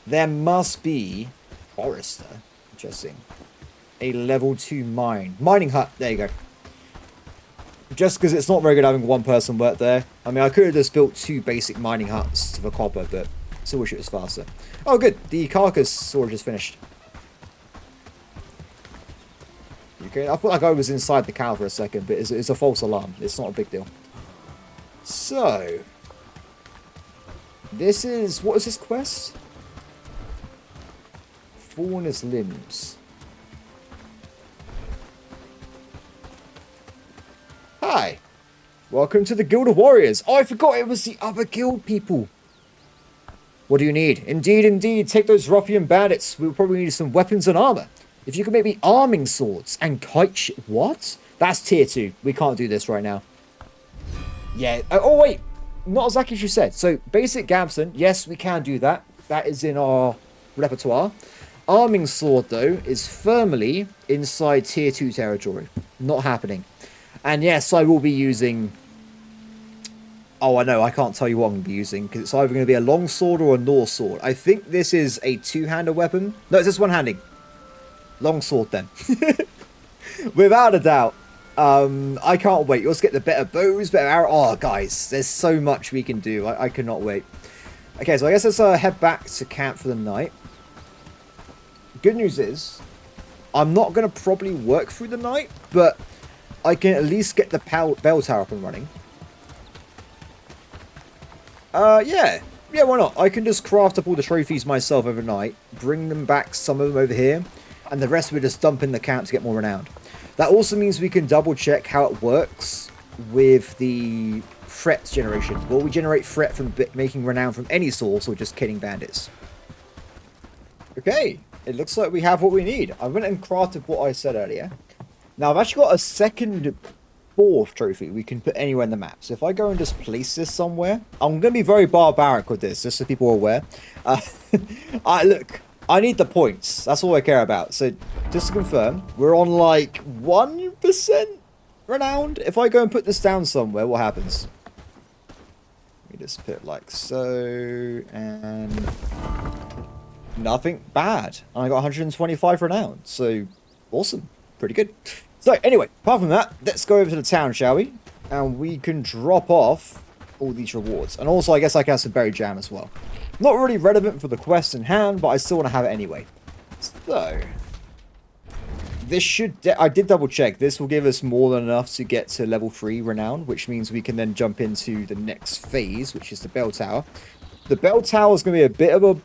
There must be forester. Interesting. A level 2 mining hut. There you go. Just because it's not very good having one person work there. I mean, I could have just built 2 basic mining huts for copper, but still wish it was faster. Oh, good. The carcass storage is finished. Okay, I felt like I was inside the cow for a second, but it's a false alarm. It's not a big deal. So, this is... What is this quest? Faunus limbs. Hi. Welcome to the Guild of Warriors. Oh, I forgot it was the other guild people. What do you need? Indeed, indeed. Take those ruffian bandits. We'll probably need some weapons and armor. If you could make me arming swords and kite what? That's tier 2. We can't do this right now. Yeah. Oh, wait. Not exactly as you said. So, basic Gabson. Yes, we can do that. That is in our repertoire. Arming sword, though, is firmly inside tier 2 territory. Not happening. And yes, I will be using... Oh, I know. I can't tell you what I'm going to be using, because it's either going to be a long sword or a Norse sword. I think this is a two-handed weapon. No, it's just one-handing. Long sword, then. Without a doubt. I can't wait. Let's get the better bows, better arrow. Oh, guys, there's so much we can do. I cannot wait. Okay, so I guess let's head back to camp for the night. Good news is, I'm not going to probably work through the night, but I can at least get the bell tower up and running. Yeah, why not? I can just craft up all the trophies myself overnight, bring them back, some of them over here, and the rest we just dump in the camp to get more renowned. That also means we can double check how it works with the threat generation. Will we generate threat from making renown from any source or just killing bandits? Okay, it looks like we have what we need. I went and crafted what I said earlier. Now I've actually got a second 4th trophy we can put anywhere in the map. So if I go and just place this somewhere, I'm going to be very barbaric with this, just so people are aware. Look, I need the points. That's all I care about. So just to confirm, we're on like 1% renowned. If I go and put this down somewhere, what happens? Let me just put it like so, and nothing bad. And I got 125 renowned. So awesome. Pretty good. So, anyway, apart from that, let's go over to the town, shall we? And we can drop off all these rewards. And also, I guess I can have some berry jam as well. Not really relevant for the quest in hand, but I still want to have it anyway. So, this should... I did double check. This will give us more than enough to get to level 3 renown, which means we can then jump into the next phase, which is the bell tower. The bell tower is going to be a bit of a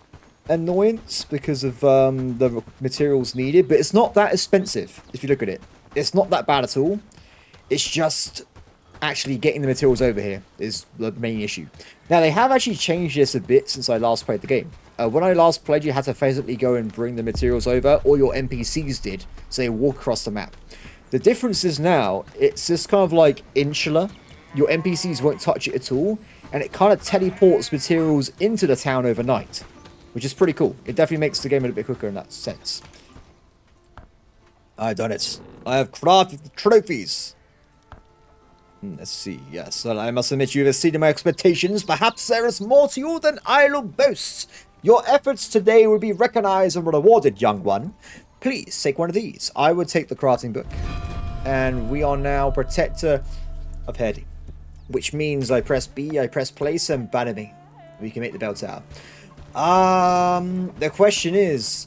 annoyance because of the materials needed, but it's not that expensive if you look at it. It's not that bad at all. It's just actually getting the materials over here is the main issue. Now, they have actually changed this a bit since I last played the game. When I last played, you had to physically go and bring the materials over, or your NPCs did, so they walk across the map. The difference is now, it's just kind of like insular. Your NPCs won't touch it at all, and it kind of teleports materials into the town overnight, which is pretty cool. It definitely makes the game a little bit quicker in that sense. I've done it. I have crafted the trophies. Let's see. Yes, well, I must admit you have exceeded my expectations. Perhaps there is more to you than idle boasts. Your efforts today will be recognized and rewarded, young one. Please take one of these. I would take the crafting book. And we are now Protector of Head, which means I press B, I press place, and banning. We can make the bell tower. The question is,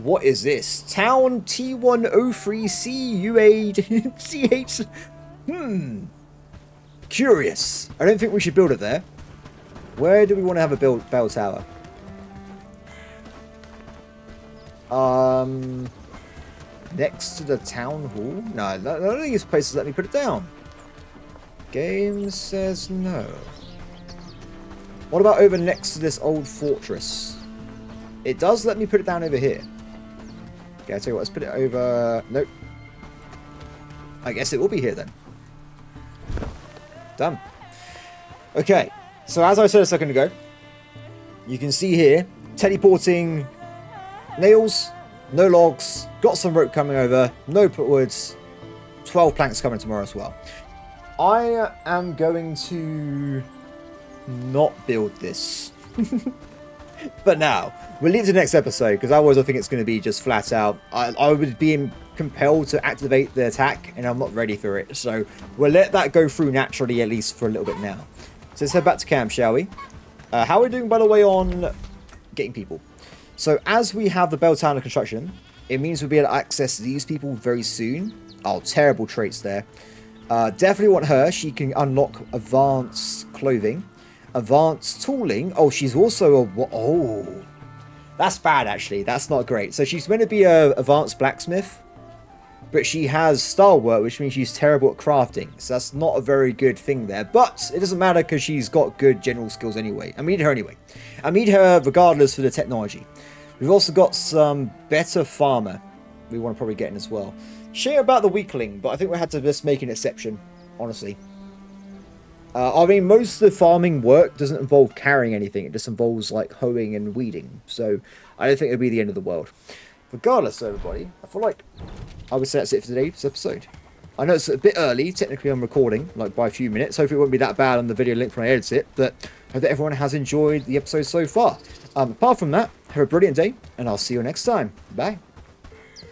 what is this? Town T103CUA CH. Curious. I don't think we should build it there. Where do we want to have a bell tower? Next to the town hall? No, none of these places let me put it down. Game says no. What about over next to this old fortress? It does let me put it down over here. Okay, I'll tell you what, let's put it over... Nope. I guess it will be here then. Done. Okay, so as I said a second ago, you can see here, teleporting nails, no logs, got some rope coming over, no woods, 12 planks coming tomorrow as well. I am going to not build this. But now, we'll leave to the next episode, because otherwise I think it's going to be just flat out. I would be compelled to activate the attack, and I'm not ready for it. So we'll let that go through naturally, at least for a little bit now. So let's head back to camp, shall we? How are we doing, by the way, on getting people? So as we have the bell tower under construction, it means we'll be able to access these people very soon. Oh, terrible traits there. Definitely want her. She can unlock advanced clothing. Advanced tooling. Oh, she's also a... Oh, that's bad, actually. That's not great. So she's meant to be a advanced blacksmith, but she has star work, which means she's terrible at crafting. So that's not a very good thing there. But it doesn't matter because she's got good general skills anyway. I need her anyway. I need her regardless for the technology. We've also got some better farmer we want to probably get in as well. Shame about the weakling, but I think we had to just make an exception, honestly. I mean, most of the farming work doesn't involve carrying anything. It just involves, like, hoeing and weeding. So I don't think it'll be the end of the world. Regardless, everybody, I feel like I would say that's it for today's episode. I know it's a bit early. Technically, I'm recording, like, by a few minutes. Hopefully it won't be that bad on the video link when I edit it. But I hope that everyone has enjoyed the episode so far. Apart from that, have a brilliant day, and I'll see you next time. Bye.